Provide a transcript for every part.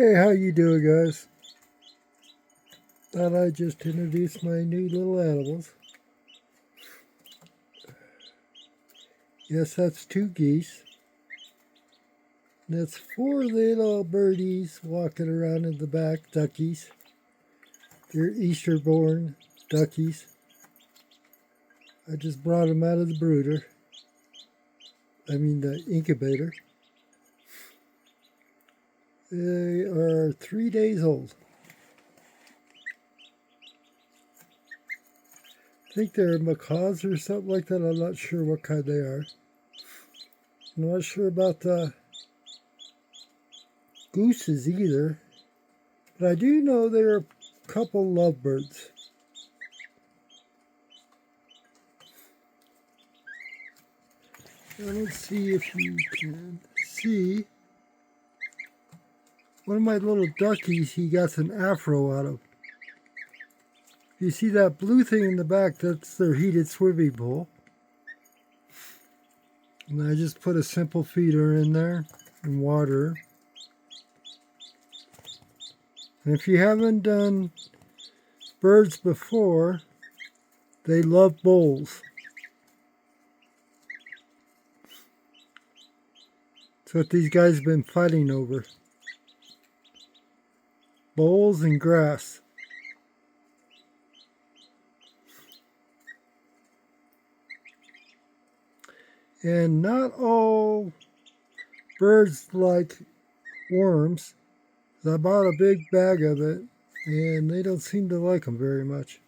Hey, how you doing, guys? Thought I'd just introduce my new little animals. Yes, that's 2 geese. And that's 4 little birdies walking around in the back, duckies. They're Easter-born duckies. I just brought them out of the brooder. The incubator. They are 3 days old. I think they're macaws or something like that. I'm not sure what kind they are. I'm not sure about the gooses either. But I do know they're a couple lovebirds. Now let's see if you can see. One of my little duckies, he got an afro out of. You see that blue thing in the back, that's their heated swimming pool. And I just put a simple feeder in there and water. And if you haven't done birds before, they love bowls. That's what these guys have been fighting over. Bowls and grass. And not all birds like worms. I bought a big bag of it, and they don't seem to like them very much.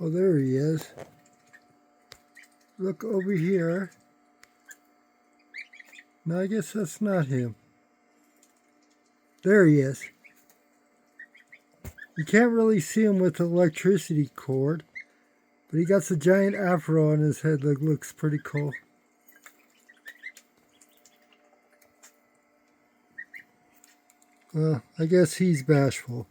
Oh, there he is. Look over here. No, I guess that's not him. There he is. You can't really see him with the electricity cord, but he got the giant afro on his head that looks pretty cool. Well, I guess he's bashful.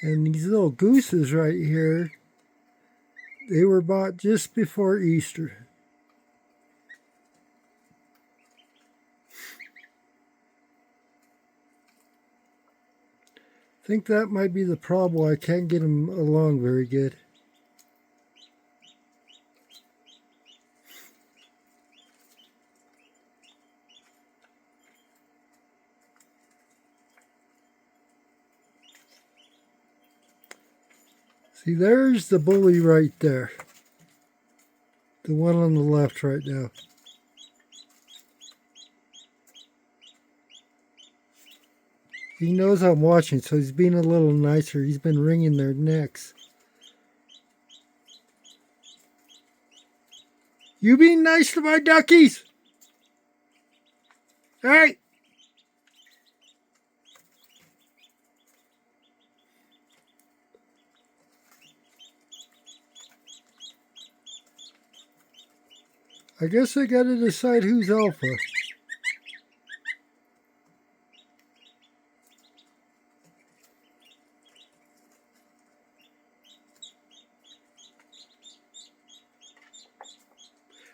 And these little gooses right here, they were bought just before Easter. I think that might be the problem. I can't get them along very good. See, there's the bully right there. The one on the left right now. He knows I'm watching, so he's being a little nicer. He's been wringing their necks. You being nice to my duckies? Hey! I guess I gotta decide who's alpha.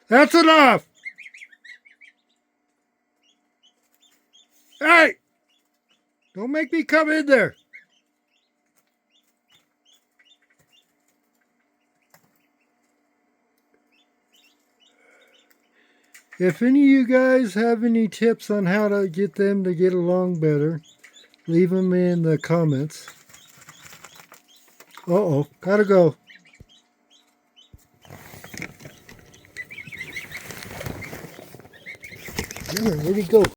That's enough! Hey! Don't make me come in there. If any of you guys have any tips on how to get them to get along better, leave them in the comments. Uh-oh, gotta go. Where'd he go?